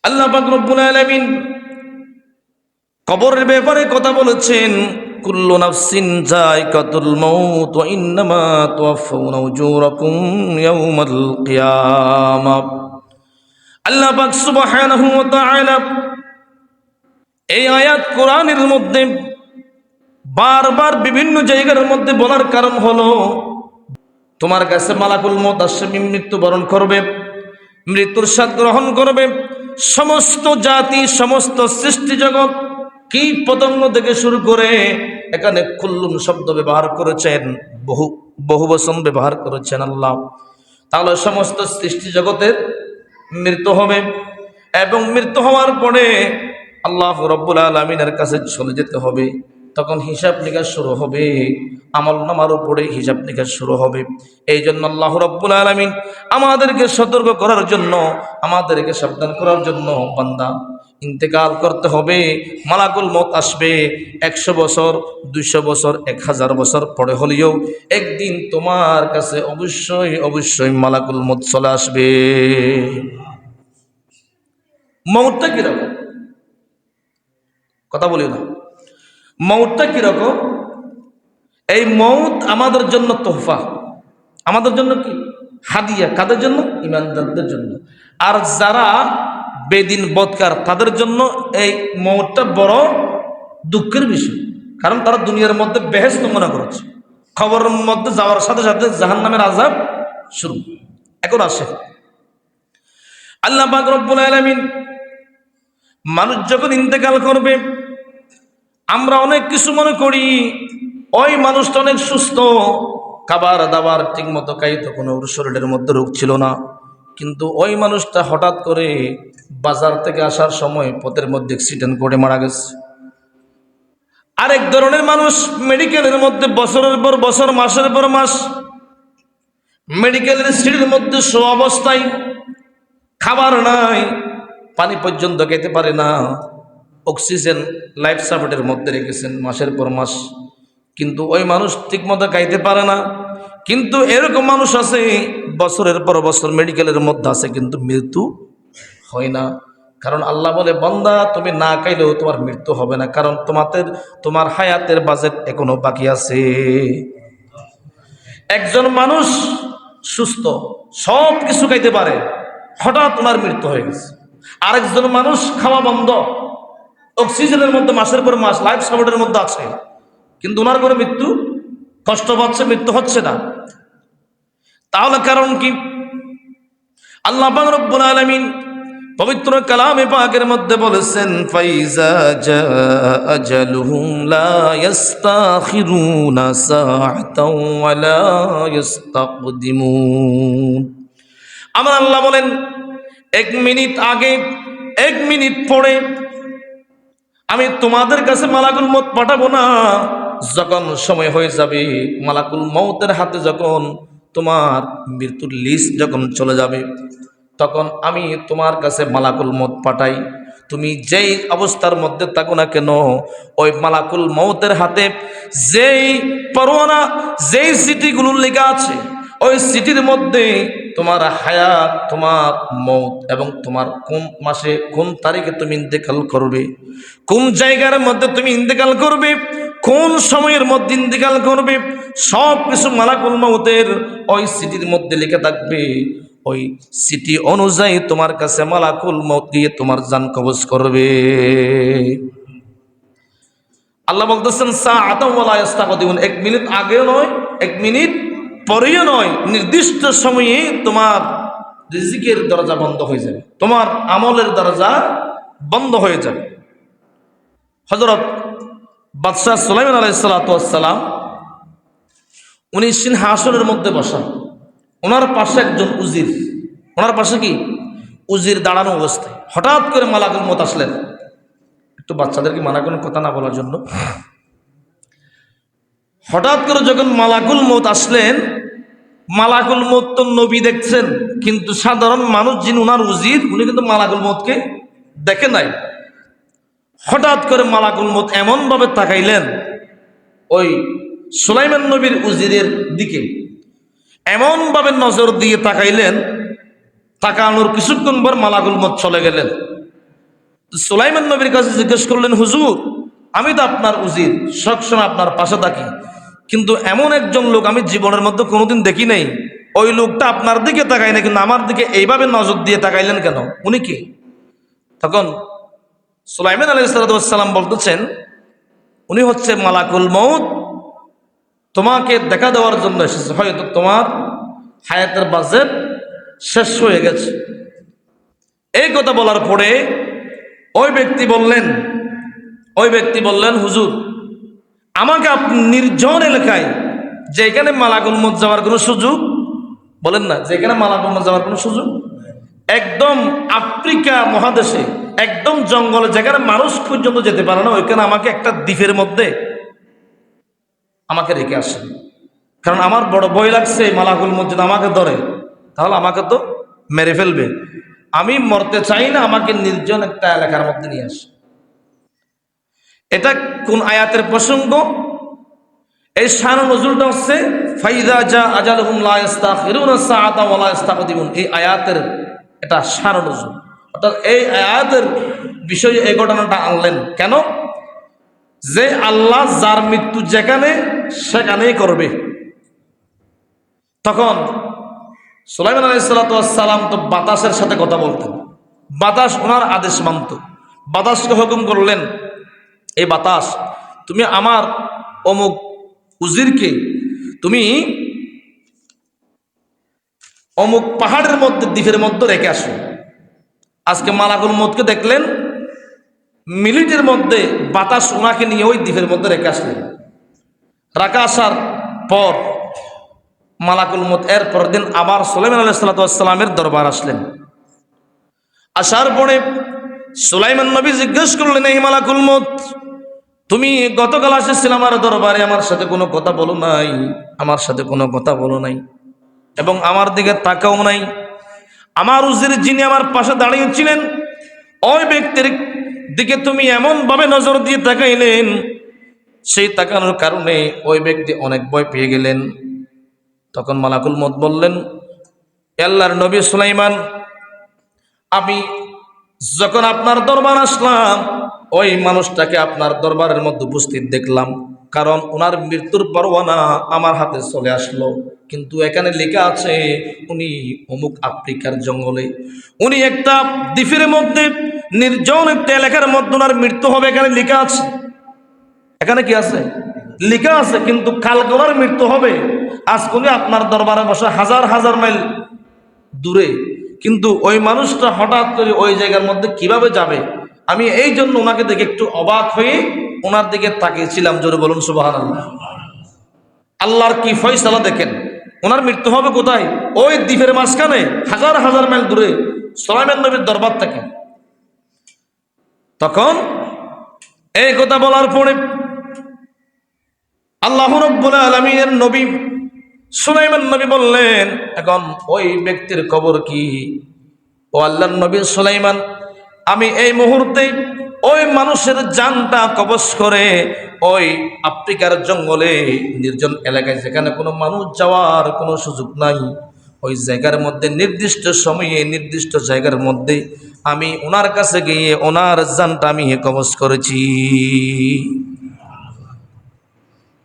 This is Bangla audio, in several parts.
আল্লাহ পাক রব্বুল আলামিন কবরের ব্যাপারে কথা বলেছেন, কুল্লু নাফসিন যায়কাতুল মাউত ওয়া ইন্নামা তুওয়াফাউনা উজুরাকুম ইয়াওমাল কিয়ামাহ। আল্লাহ পাক সুবহানাহু ওয়া তাআলা এই আয়াত কোরআনের মধ্যে বারবার বিভিন্ন জায়গার মধ্যে বলার কারণ হলো, তোমার কাছে মালাকুল মউত আসবে, মৃত্যুবরণ করবে, মৃত্যুর স্বাদ গ্রহণ করবে। সমস্ত জাতি, সমস্ত সৃষ্টি জগৎ, কীট পতঙ্গ থেকে শুরু করে, এখানে কুল্লুন শব্দ ব্যবহার করেছেন, বহু বচন ব্যবহার করেছেন আল্লাহ। তাহলে সমস্ত সৃষ্টি জগতের মৃত্যু হবে এবং মৃত্যু হওয়ার পরে আল্লাহ রব্বুল আলামিনের কাছে চলে যেতে হবে। তখন হিসাব নিকাশ শুরু হবে, আমল নামার উপরে হিসাব নিকাশ শুরু হবে। এই জন্য আল্লাহ রব্বুল আলামিন আমাদেরকে সতর্ক করার জন্য, আমাদেরকে সাবধান করার জন্য, বান্দা ইন্তেকাল করতে হবে, মালাকুল মউত আসবে। 100 বছর, 200 বছর, 1000 বছর পরে হলেও একদিন তোমার কাছে অবশ্যই অবশ্যই মালাকুল মউত চলে আসবে। মউতটা কিরকম কথা বলি না, মউতটা কিরকম? এই মউত আমাদের জন্য তোহফা, আমাদের জন্য কি হাদিয়া। কাদের জন্য? ঈমানদারদের জন্য। আর যারা বেদিন বদকার তাদের জন্য এই মউতটা বড় দুঃখের বিষয়, কারণ তারা দুনিয়ার মধ্যে বেহেশত মনে করেছে। খবরের মধ্যে যাওয়ার সাথে সাথে জাহান্নামের আযাব শুরু। এখন আসে আল্লাহ পাক রব্বুল আলামিন, মানুষ যখন ইন্তেকাল করবে, আমরা অনেক কিছু মনে করি ওই মানুষটা অনেক সুস্থ, খাবার দাবার ঠিক মতো খাইত, কোনো শরীরের মধ্যে রোগ ছিল না, কিন্তু ওই মানুষটা হঠাৎ করে বাজার থেকে আসার সময় পথের মধ্যে অ্যাক্সিডেন্ট করে মারা গেছে। আরেক ধরনের মানুষ মেডিকেলের মধ্যে বছরের পর বছর, মাসের পর মাস মেডিকেলের সিটের মধ্যে শো অবস্থায়, খাবার নাই, পানি পর্যন্ত খেতে পারে না, অক্সিজেন লাইফ সাপোর্টের মধ্যে রেখেছেন মাসের পর মাস, কিন্তু ওই মানুষ ঠিক মতো খাইতে পারে না। কিন্তু এরকম মানুষ আছে বছরের পর বছর মেডিকেলের মধ্যে আছে, কিন্তু মৃত্যু হয় না। কারণ আল্লাহ বলে, বান্দা তুমি না খাইলেও তোমার মৃত্যু হবে না, কারণ তোমার হায়াতের বাজেট এখনো বাকি আছে। একজন মানুষ সুস্থ, সব কিছু খাইতে পারে, হঠাৎ ওনার মৃত্যু হয়ে গেছে। আরেকজন মানুষ খাওয়া বন্ধ, অক্সিজেনের মধ্যে মাসের পর মাস লাইফ সাপোর্টের মধ্যে আছে, কিন্তু ওনার করে মৃত্যু, কষ্ট পাচ্ছে, মৃত্যু হচ্ছে না। তাহলে কারণ কি? আল্লাহ পাক রব্বুল আলামিন পবিত্র কালামে পাকের মধ্যে বলেছেন, ফাইজা জা আজালুহুম লা ইস্তাখিরুনা সাআতাও ওয়া লা ইস্তাকদিমুন। আমার আল্লাহ বলেন, 1 মিনিট আগে, 1 মিনিট পরে আমি তোমাদের কাছে মালাকুল মউত পাঠাবো না। যখন সময় হয়ে যাবে, মালাকুল মউতের হাতে যখন তোমার মৃত্যুর লিস্ট যখন চলে যাবে, তখন আমি তোমার কাছে মালাকুল মউত পাঠাই। তুমি যেই অবস্থার মধ্যে থাকো না কেন, ওই মালাকুল মউতের হাতে যেই পরোয়ানা, যেই চিঠিগুলো লেখা আছে, ওই চিঠির মধ্যে তোমার হায়াত, তোমার মউত এবং তোমার কোন মাসে কোন তারিখে তুমি ইন্তেকাল করবে, কোন জায়গার মধ্যে তুমি ইন্তেকাল করবে, কোন সময়ের মধ্যে ইন্তেকাল করবে, সব কিছু মালাকুল মউতের ওই চিঠির মধ্যে লেখা থাকবে। ওই চিঠি অনুযায়ী তোমার কাছে মালাকুল মউত গিয়ে তোমার জান কবজ করবে। আল্লাহ বলতেছেন, সাআতাও ওয়া লা ইস্তাকদিমুন, 1 মিনিট আগেও নয়, 1 মিনিট পরেও নয়, নির্দিষ্ট সময়ে তোমার রিজিকের দরজা বন্ধ হয়ে যাবে, তোমার আমলের দরজা বন্ধ হয়ে যাবে। হযরত বাদশাহ সুলাইমান আলাইহিস সালাতু ওয়াস সালাম, উনি সিংহাসনের মধ্যে বসা, ওনার পাশে একজন উজির, ওনার পাশে কি উজির দাঁড়ানো অবস্থায় হঠাৎ করে মালাকুল মউত আসলেন। একটু বাচ্চাদেরকে মানা কোনো কথা না বলার জন্য। হঠাৎ করে যখন মালাকুল মউত আসলেন, মালাকুল মউত তো নবী দেখছেন, কিন্তু সাধারণ মানুষ যিনি ওনার উজির, উনি কিন্তু মালাকুল মউতকে দেখে নাই। হঠাৎ করে মালাকুল মউত এমন ভাবে তাকাইলেন ওই সুলাইমান নবীর উজিরের দিকে, এমন ভাবে নজর দিয়ে তাকাইলেন, তাকানোর কিছুক্ষণ পর মালাকুল মউত চলে গেলেন। সুলাইমান নবীর কাছে জিজ্ঞেস করলেন, হুজুর আমি তো আপনার উজির, সবসময় আপনার পাশে থাকি, কিন্তু এমন একজন লোক আমি জীবনের মধ্যে কোনোদিন দেখি নাই, ওই লোকটা আপনার দিকে তাকায় না, কিন্তু আমার দিকে এইভাবে নজর দিয়ে তাকাইলেন কেন, উনি কি? তখন সুলাইমান আলাইহিস সালাম বলতেছেন, উনি হচ্ছে মালাকুল মউত, তোমাকে দেখা দেওয়ার জন্য এসেছে, হয়তো তোমার হায়াতের বাজেট শেষ হয়ে গেছে। এই কথা বলার পরে ওই ব্যক্তি বললেন, হুজুর আমাকে আপনি নির্জন এলাকায়, যেখানে মালাকুল মউত যাওয়ার কোনো সুযোগ, বলেন না যেখানে মালাকুল মউত যাওয়ার কোনো সুযোগ, একদম আফ্রিকা মহাদেশে একদম জঙ্গলে, যেখানে মানুষ পর্যন্ত যেতে পারে না, ওইখানে আমাকে একটা দ্বীপের মধ্যে আমাকে রেখে আসেন, কারণ আমার বড় ভয় লাগছে মালাকুল মউত যদি আমাকে ধরে তাহলে আমাকে তো মেরে ফেলবে, আমি মরতে চাই না, আমাকে নির্জন একটা এলাকার মধ্যে নিয়ে আসে। এটা কোন আয়াতের প্রসঙ্গ? এই শান নজুলটা হচ্ছে ফাইদা জা আজালুহুম লা ইস্তাখিরুনা সাআতা ওয়া লা ইস্তাকদিমুন, এই আয়াতের এটা শান নজুল। অর্থাৎ এই আয়াতের বিষয়ে এই ঘটনাটা আনলেন কেন? যে আল্লাহ যার মৃত্যু যেখানে সেখানেই করবে। তখন সুলাইমান আলাইহিস সালাম তো বাতাসের সাথে কথা বলতেন, বাতাস ওনার আদেশ মানত। বাতাসকে হুকুম করলেন, এই বাতাস তুমি আমার অমুক উজিরকে তুমি অমুক পাহাড়ের মধ্যে দ্বীপের মধ্যে রেখে আসো। আজকে মালাকুল মউতকে দেখলেন মিনিটের মধ্যে বাতাস ওনাকে নিয়ে ওই দ্বীপের মধ্যে রেখে আসলেন। রাখা আসার পর মালাকুল মউত এর পরের দিন আবার সুলাইমান আলাইহিস সালামের দরবার আসলেন। আসার পরে সুলাইমান নবী জিজ্ঞেস করলেন, এই মালাকুল মউত তুমি গতকাল এসেছিলে আমার দরবারে, আমার সাথে কোনো কথা বলো নাই, এবং আমার দিকে তাকাও নাই। আমার উজির যিনি আমার পাশে দাঁড়িয়েছিলেন ওই ব্যক্তির দিকে তুমি এমন ভাবে নজর দিয়ে তাকাইলেন, সেই তাকানোর কারণে ওই ব্যক্তি অনেক ভয় পেয়ে গেলেন। তখন মালাকুল মউত বললেন, আল্লাহর নবী সুলাইমান, আমি যখন আপনার দরবার আসলাম ওই মানুষটাকে আপনার দরবারের মধ্যে উপস্থিত দেখলাম, কারণ ওনার মৃত্যুর পরোয়ানা আমার হাতে চলে আসলো, কিন্তু এখানে লেখা আছে উনি অমুক আফ্রিকার জঙ্গলে, উনি একটা দ্বীপের মধ্যে নির্জন একটা এলাকার মধ্যে ওনার মৃত্যু হবে, এখানে লেখা আছে। এখানে কি আছে? লেখা আছে, কিন্তু কালকে ওনার মৃত্যু হবে। আজকে উনি আপনার দরবারে বসে হাজার হাজার মাইল দূরে, কিন্তু ওই মানুষটা হঠাৎ করে ওই জায়গার মধ্যে কিভাবে যাবে, আমি এই জন্য ওনাকে দেখে একটু অবাক হয়ে ওনার দিকে তাকিয়েছিলাম। জোরে বলুন সুবহানাল্লাহ। আল্লাহর কি ফয়সালা দেখেন, ওনার মৃত্যু হবে কোথায়? ওই দ্বীপের মাঝখানে হাজার হাজার মাইল দূরে সুলাইমান নবীর দরবার থেকে। তখন এই কথা বলার পরে আল্লাহ রাব্বুল আলামিনের নবী সুলাইমান নবী বললেন, এখন ওই ব্যক্তির খবর কি? ও আল্লাহর নবী সুলাইমান, আমি এই মুহূর্তে ওই মানুষের জানটা কবজ করে ওই আফ্রিকার জঙ্গলে নির্জন এলাকায়, যেখানে কোনো মানুষ যাওয়ার কোনো সুযোগ নাই, ওই জায়গার মধ্যে নির্দিষ্ট সময়ে নির্দিষ্ট জায়গার মধ্যে আমি ওনার কাছে গিয়ে ওনার জানটা আমি কবজ করেছি।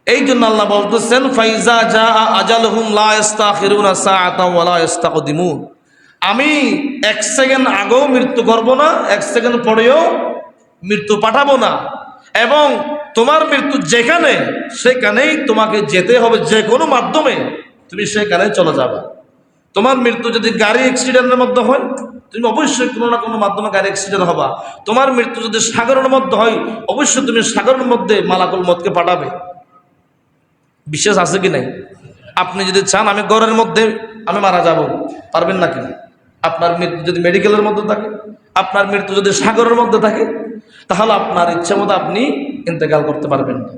এই জন্য আল্লাহ বলতেছেন, ফাইজা জা আজালহুম লা ইস্তাখিরুনা সাআতা ওয়া লা ইস্তাকদিমুন, আমি এক সেকেন্ড আগেও মৃত্যু করব না, এক সেকেন্ড পরেও মৃত্যু পাঠাবো না, এবং তোমার মৃত্যু যেখানে সেখানেই তোমাকে যেতে হবে, যে কোনো মাধ্যমে তুমি সেখানে চলে যাবে। তোমার মৃত্যু যদি গাড়ি অ্যাক্সিডেন্টের মধ্যে হয়, তুমি অবশ্যই কোনো না কোনো মাধ্যমে গাড়ি অ্যাক্সিডেন্ট হবা। তোমার মৃত্যু যদি সাগরের মধ্যে হয়, অবশ্যই তুমি সাগরের মধ্যে মালাকুল মউতকে পাঠাবে। বিশ্বাস আছে কি নাই? আপনি যদি চান আমি ঘরের মধ্যে আমি মারা যাব, পারবেন নাকি? আপনার মৃত্যু যদি মেডিকেলের মধ্যে থাকে, আপনার মৃত্যু যদি সাগরের মধ্যে থাকে, তাহলে আপনার ইচ্ছা মতো আপনি ইন্তেকাল করতে পারবেন না।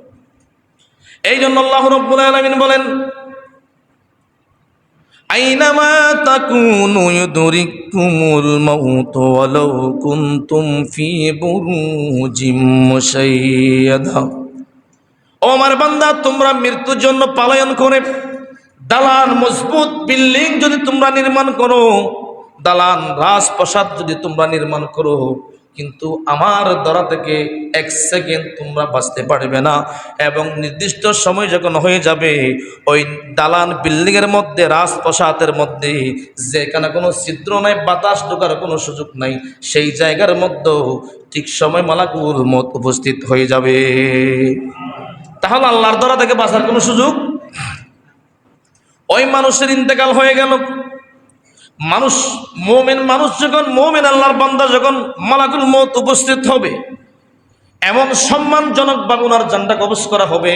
এই জন্য আল্লাহ রাব্বুল আলামিন বলেন, আইনামা তাকুনু ইউদরিকুমুল মাউত ওয়ালাউ কুনতুম ফি বুরুজিম মুশাইয়াদা। ও আমার বান্দা, তোমরা মৃত্যুর জন্য পলায়ন করে দালান মজবুত বিল্ডিং যদি তোমরা নির্মাণ করো, দালান রাজপ্রাসাদ যদি তোমরা নির্মাণ করো, কিন্তু আমার দ্বারা থেকে 1 সেকেন্ড তোমরা বাঁচতে পারবে না। এবং নির্দিষ্ট সময় যখন হয়ে যাবে, ওই দালান বিল্ডিংয়ের মধ্যে, রাজপ্রাসাদের মধ্যে যেখানে কোনো ছিদ্র নাই, বাতাস ঢোকার কোনো সুযোগ নাই, সেই জায়গার মধ্যেও ঠিক সময় মালাকুল মউত উপস্থিত হয়ে যাবে। তাহলে আল্লাহর দ্বারা থেকে বাঁচার কোনো সুযোগ। ওই মানুষের ইন্তেকাল হয়ে গেল। মানুষ মুমিন মানুষ যখন, মুমিন আল্লাহর বান্দা যখন মালাকুল মউত উপস্থিত হবে, এমন সম্মানজনকভাবে ওনার জানটা কবজ করা হবে।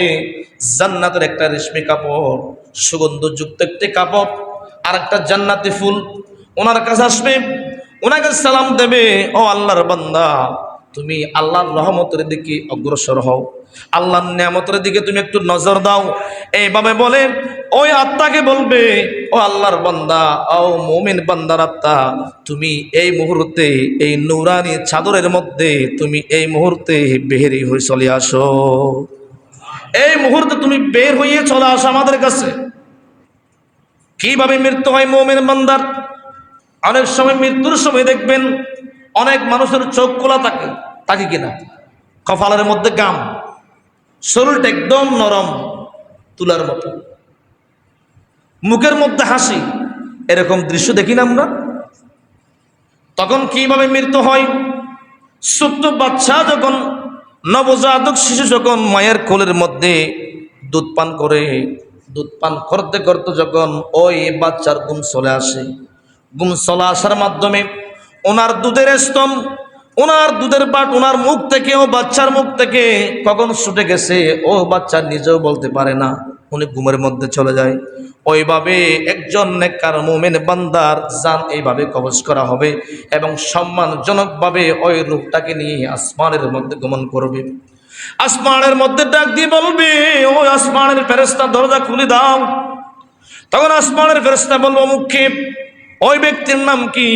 জান্নাতের একটা রেশমি কাপড়, সুগন্ধযুক্ত একটি কাপড়, আর একটা জান্নাতি ফুল ওনার কাছে আসবে, ওনাকে সালাম দেবে, ও আল্লাহর বান্দা, তুমি আল্লাহর রহমতের দিকে অগ্রসর হও, আল্লাহর নিয়ামতের দিকে তুমি একটু নজর দাও। এইভাবে বলে ওই আত্মাকে বলবে, ও আল্লাহর বান্দা, ও মুমিন বান্দার আত্মা, তুমি এই মুহূর্তে এই নূরানি চাদরের মধ্যে তুমি এই মুহূর্তে বের হয়ে চলে আসো। এই মুহূর্তে তুমি বের হয়ে চলে আসো আমাদের কাছে। কিভাবে মৃত্যু হয় মুমিন বান্দার? অনেক সময় মৃত্যুর সময় দেখবেন অনেক মানুষের চোখ খোলা থাকে, থাকে কিনা, কপালের মধ্যে গাম, শরীরটা একদম নরম তুলার মতো, মুখের মধ্যে হাসি, এরকম দৃশ্য দেখি না আমরা। তখন কিভাবে মৃত্যু হয়? ছোট্ট বাচ্চা যখন, নবজাতক শিশু যখন মায়ের কোলের মধ্যে দুধ পান করে, দুধ পান করতে করতে যখন ওই বাচ্চার ঘুম চলে আসে, ঘুম চলে আসার মাধ্যমে ওনার দুধের স্তম্ভ, ওনার দুধের পাট ওনার মুখ থেকে, ও বাচ্চার মুখ থেকে কখন ছুটে গেছে ও বাচ্চা নিজেও বলতে পারে না, উনি ঘুমের মধ্যে চলে যায়। ওইভাবে একজন নেককার মুমিন বান্দার জান এইভাবে কবজ করা হবে এবং সম্মানজনকভাবে ওই রূপটাকে নিয়ে আসমানের মধ্যে গমন করবে। আসমানের মধ্যে ডাক দিয়ে বলবে, ও আসমানের ফেরেশতা, দরজা খুলে দাও। তখন আসমানের ফেরেশতা বলবো, অমুককে, ওই ব্যক্তির নাম কি?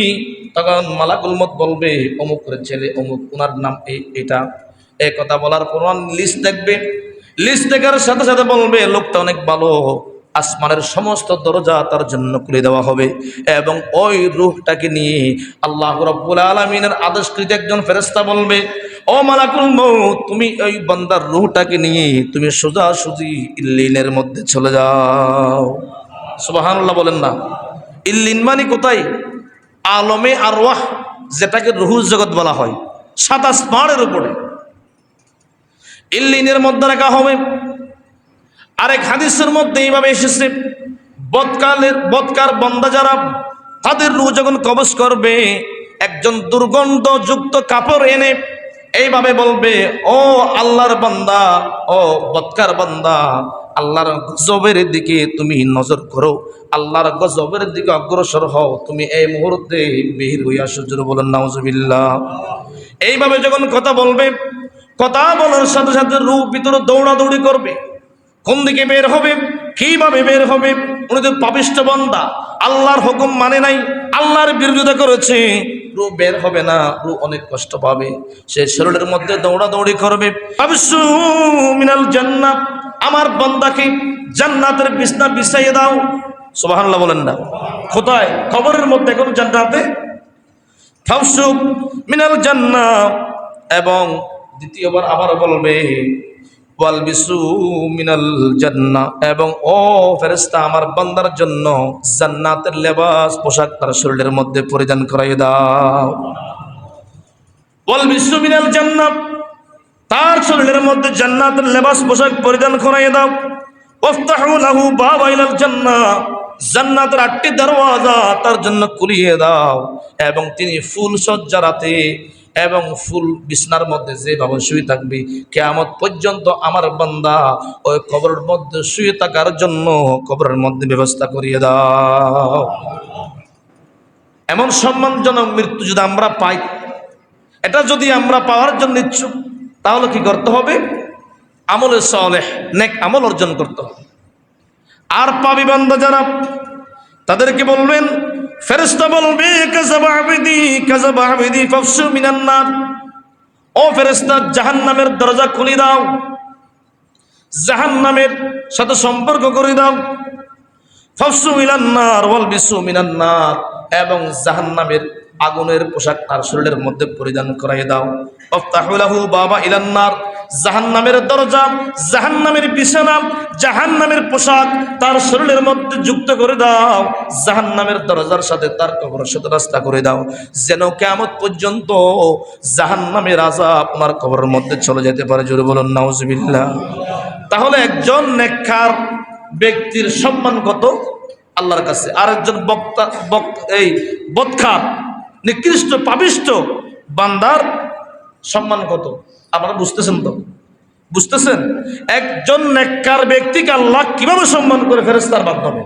তখন মালাকুল মউত বলবে, অমুক করে ছেলে অমুক, ওনার নাম এটা। এই কথা বলার পর লিস্ট দেখবে, লিস্ট দেখার সাথে সাথে বলবে, লোকটা অনেক ভালো, আসমানের সমস্ত দরজা তার জন্য খুলে দেওয়া হবে। এবং ওই রূহটাকে নিয়ে আল্লাহ রাব্বুল আলামিনের আদেশকৃত একজন ফেরেশতা বলবে, ও মালাকুল মউত, তুমি ওই বান্দার রূহটাকে নিয়ে তুমি সোজাসুজি ইল্লিনের মধ্যে চলে যাও। সুবহানাল্লাহ বলেন না। ইল্লিন মানে কোথায়? আলমে আরওয়াহ, যেটাকে রুহুল জগৎ বলা হয়, 7 আসমানের উপরে ইল্লিনের মধ্যে রাখা হবে। আরেক হাদিসের মধ্যে এইভাবে এসেছে, বদকার বান্দা যারা, তাদের রূহ যখন কবজ করবে, একজন দুর্গন্ধযুক্ত কাপড় এনে এইভাবে বলবে, ও আল্লাহর বান্দা, ও বদকার বান্দা, আল্লাহর গজবের দিকে তুমি নজর করো, আল্লাহর গজবের দিকে অগ্রসর হও, তুমি এই মুহূর্তে বের হইয়া সুজুর বলেন নাউজুবিল্লাহ। এইভাবে যখন কথা বলবে, কথা বলার সাথে সাথে রূহ ভিতরে দৌড়াদৌড়ি করবে। কোন দিকে বের হবে, কিভাবে বের হবে? উনি তো পাপিষ্ঠ বান্দা, আল্লাহর হুকুম মানে নাই, আল্লাহর বিরোধিতা করেছে, রূহ বের হবে না, রূহ অনেক কষ্ট পাবে, সে শরীরের মধ্যে দৌড়াদৌড়ি করবে। আবিসু মিনাল জান্নাত, আমার বান্দাকে জান্নাতের বিছনা বিছাইয়ে দাও। সুবহানাল্লাহ বলেন না। কোথায়? কবরের মধ্যে, কোন জান্নাতে? ফাউসু মিনাল জান্নাত। এবং দ্বিতীয়বার আবার বলবে, ওয়ালবিসু মিনাল জান্নাহ, এবং ও ফেরেশতা, আমার বান্দার জন্য জান্নাতের লেবাস, পোশাক তার শরীরের মধ্যে পরিধান করাইয়ে দাও। ওয়ালবিসু মিনাল জান্নাহ, তার শরীরের মধ্যে জান্নাতের লেবাস, পোশাক পরিধান করাইয়ে দাও। ওয়াফতাহু লাহু বাবা ইলাল জান্নাহ, জান্নাতের 8টি দরওয়াজা তার জন্য খুলিয়ে দাও। এবং তিনি ফুল সজ্জারাতে এবং ফুল বিছনার মধ্যে যেভাবে শুয়ে থাকবে, কিয়ামত পর্যন্ত আমার বান্দা ওই কবরের মধ্যে শুয়ে থাকার জন্য কবরের মধ্যে ব্যবস্থা করিয়ে দাও। এমন সম্মানজনক মৃত্যু যদি আমরা পাই, এটা যদি আমরা পাওয়ার জন্য ইচ্ছুক, তাহলে কি করতে হবে? আমলে সালেহ, নেক আমল অর্জন করতে হবে। আর পাবি বান্দা যারা, তাদেরকে বলবেন, ফেরেশতা বলবে, কাযাবা আবদি ফাফশু মিনান নার, ও ফেরেশতা, জাহান্নামের দরজা খুলে দাও, জাহান্নামের সাথে সম্পর্ক করে দাও। ফাফশু মিনান নার ওয়ালবিসু মিনান নার, এবং জাহান্নামের আগুনের পোশাক তার শরীরের মধ্যে পরিধান করাই দাও। ওয়াফতাহু লাহু বাবা ইলান নার, জাহান্নামের দরজা, জাহান্নামের বিছানা, জাহান্নামের পোশাক তার শরীরের মধ্যে যুক্ত করে দাও। জাহান্নামের দরজার সাথে তার কবরের সাথে রাস্তা করে দাও, যেন কিয়ামত পর্যন্ত জাহান্নামের আযাব ওনার কবরের মধ্যে চলে যেতে পারে। জোরে বলুন নাউজুবিল্লাহ। তাহলে একজন নেককার ব্যক্তির সম্মান কত আল্লাহর কাছে, আর একজন বদকার নিকৃষ্ট পাপিষ্ঠ বান্দার সম্মান কত? আপনারা বুঝতেছেন তো? বুঝতেছেন? একজন নেককার ব্যক্তিকে আল্লাহ কিভাবে সম্মান করে ফেরেশতার মাধ্যমে,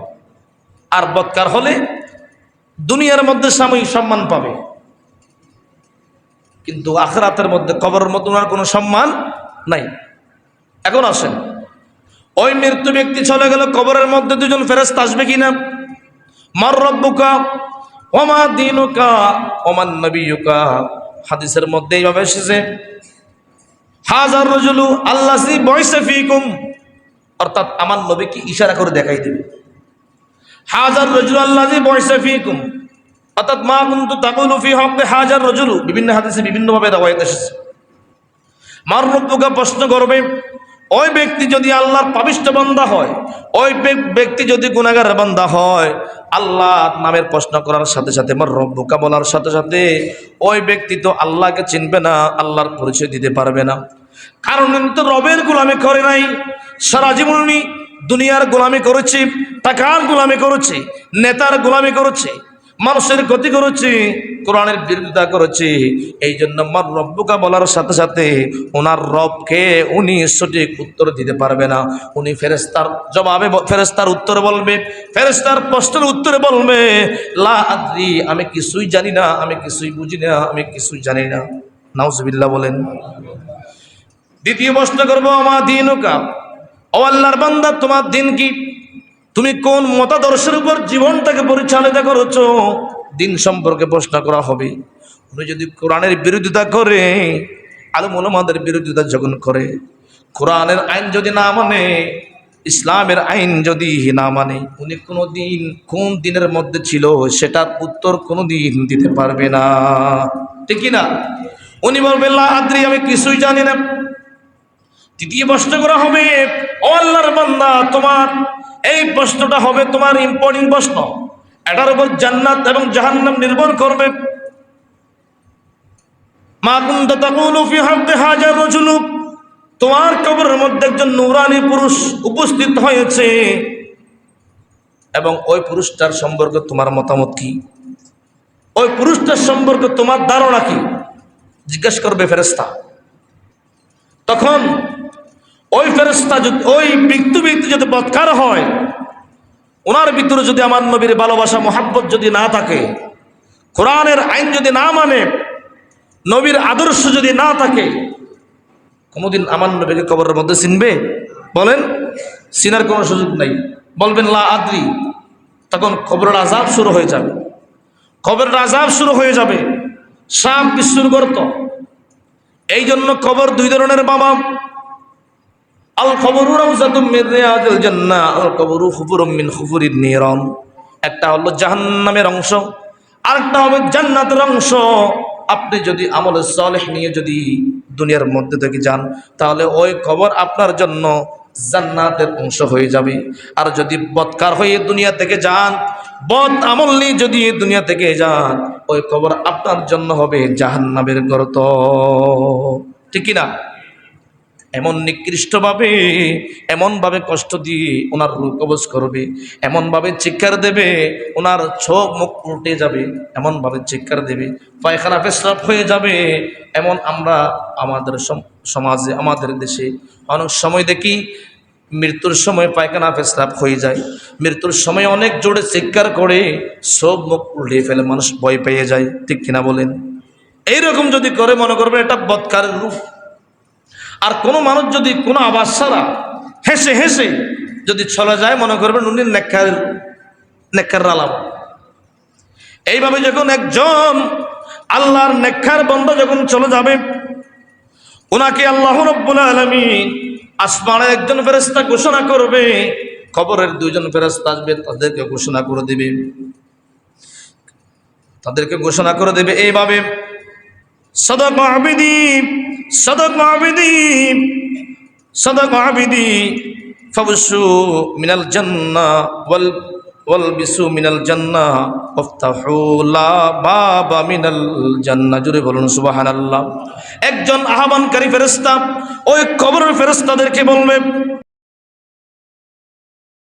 আর বদকার হলে দুনিয়ার মধ্যে সাময়িক সম্মান পাবে, কিন্তু আখিরাতের মধ্যে কবরের মধ্যে ওনার কোনো সম্মান নাই। এখন আসেন, ওই মৃত্যু ব্যক্তি চলে গেল, কবরের মধ্যে দুজন ফেরেশতা আসবে কিনা? মার রব্বুকা ওয়া মা দীনুকা ওয়া মান নবিয়ুকা। হাদিসের মধ্যে এইভাবে এসেছে, হাযার রাজুলু আল্লাযী বুইসা ফীকুম, অর্থাৎ আমার নবীকে ইশারা করে দেখাই দেবে, হাযার রাজুলু আল্লাযী বুইসা ফীকুম, অর্থাৎ মা কুনতু তাকুলু ফী হাক্কি হাযার রাজুলু। বিভিন্ন হাদিসে বিভিন্নভাবে riwayat এসেছে। মার রব্বুকা প্রশ্ন করবে, ওই ব্যক্তি যদি আল্লাহর পাপিষ্ঠ বান্দা হয়, ওই ব্যক্তি যদি গুনাহগার বান্দা হয়, আল্লাহর নামের প্রশ্ন করার সাথে সাথে মার রব্বুকা বলার সাথে সাথে ওই ব্যক্তি তো আল্লাহকে চিনবে না, আল্লাহর পরিচয় দিতে পারবে না। কারণ তো রবের গোলামি করে নাই, সারা জীবনই দুনিয়ার গোলামি করেছে, টাকার গোলামি করেছে, নেতার গোলামি করেছে, মানুষের ক্ষতি করেছে, কোরআনের বিরোধিতা করেছে। এই জন্য মার রব্বুকা বলার সাথে সাথে ওনার রবকে উনি সঠিক উত্তর দিতে পারবে না। উনি ফেরেশতার জবাবে, ফেরেশতার উত্তরে বলবে, ফেরেশতার প্রশ্নের উত্তরে বলবে, লা আদ্রি, আমি কিছুই জানি না, আমি কিছুই বুঝি না, আমি কিছুই জানি না। নাউজুবিল্লাহ বলেন। দ্বিতীয় প্রশ্ন করবো, আমা দীনুকা, ও আল্লাহর বান্দা তোমার দিন কি? তুমি কোন মতাদর্শের উপর জীবনটাকে পরিচালিত করেছো? দিন সম্পর্কে প্রশ্ন করা হবে। উনি যদি কোরআনের বিরোধিতা করে, আলেম ওলামাদের বিরোধিতা যখন করে, কোরআনের আইন যদি না মানে, ইসলামের আইন যদি না মানে, উনি কোনো দিন কোন দিনের মধ্যে ছিল সেটার উত্তর কোনো দিন দিতে পারবে না, ঠিক না? উনি বলবেন লা আদ্রি, আমি কিছুই জানি না। তৃতীয় প্রশ্ন করা হবে, ও আল্লাহর বান্দা তোমার এই প্রশ্নটা হবে তোমার ইম্পর্টেন্ট প্রশ্ন, এটার উপর জান্নাত এবং জাহান্নাম নির্ভর করবে। মা কুনতা তাকুলু ফি হাক্কি হাযার রাজুলু, তোমার কবরের মধ্যে একজন নূরানি পুরুষ উপস্থিত হয়েছে এবং ওই পুরুষটার সম্পর্কে তোমার মতামত কি? ওই পুরুষটার সম্পর্কে তোমার ধারণা কি? জিজ্ঞেস করবে ফেরেশতা। তখন ওই ফেরেশতা যদি, ওই ব্যক্তি যদি বদকার হয়, ওনার ভিতরে যদি আমার নবীর ভালোবাসা মোহাব্বত যদি না থাকে, কোরআনের আইন যদি না মানে, নবীর আদর্শ যদি না থাকে, কোনোদিন আমার নবীকে কবরের মধ্যে চিনবে? বলেন, চিনার কোনো সুযোগ নাই। বলবেন লা আদ্রি, তখন কবরের আযাব শুরু হয়ে যাবে, কবরের আযাব শুরু হয়ে যাবে, সাপ বিশ্বর গর্ত। এই জন্য কবর দুই ধরনের বাবা, আল কবরু রাউযাতুম মিন রিয়াদিল জান্নাহ, আল কবরু খুফুরুম মিন খুফুরিন নিরান। একটা হলো জাহান্নামের অংশ, আরেকটা হবে জান্নাতের অংশ। আপনি যদি আমলে সালেহ নিয়ে যদি দুনিয়ার মধ্যে থেকে যান, তাহলে ওই কবর আপনার জন্য জান্নাতের অংশ হয়ে যাবে। আর যদি বদকার হয়ে দুনিয়া থেকে যান, বদ আমল নিয়ে যদি দুনিয়া থেকে যান, ওই কবর আপনার জন্য হবে জাহান্নামের গর্ত, ঠিক কি না? এমন নিকৃষ্টভাবে, এমনভাবে কষ্ট দিয়ে ওনার রূহ কবজ করবে, এমনভাবে চিৎকার দেবে, ওনার চোখ মুখ উল্টে যাবে, এমনভাবে চিৎকার দেবে, পায়খানা পেশাব হয়ে যাবে। এমন আমরা আমাদের সমাজে, আমাদের দেশে অনেক সময় দেখি, মৃত্যুর সময় পায়খানা পেশাব হয়ে যায়, মৃত্যুর সময় অনেক জোরে চিৎকার করে চোখ মুখ উল্টে ফেলে, মানুষ ভয় পেয়ে যায়, ঠিক কিনা বলেন? এইরকম যদি করে, মনে করবেন এটা বদকারের রূপ। আর কোনো মানুষ যদি কোনো আওয়াজ ছাড়া হেসে হেসে যদি চলে যায়, মনে করবেন উনি নেককার আলাম। এইভাবে যখন একজন আল্লাহর নেককার বান্দা যখন চলে যাবে, ওনাকে আল্লাহ রাব্বুল আলামিন আসমানে একজন ফেরেশতা ঘোষণা করবে, কবরের দুইজন ফেরেশতা আসবে, তাদেরকে ঘোষণা করে দিবে, তাদেরকে ঘোষণা করে দেবে এইভাবে, সাদাকা আবিদি, সাদাকা আবিদি, সাদাকা আবিদি, ফাবশু মিনাল জান্নাহ ওয়াল বিসু মিনাল জান্নাহ ওয়াফতাহু লা বাবা মিনাল জান্নাহ। জুড়ে বলুন সুবহানাল্লাহ। একজন আহ্বানকারী ফেরেশতা ওই কবরের ফেরেশতাদেরকে বলবে,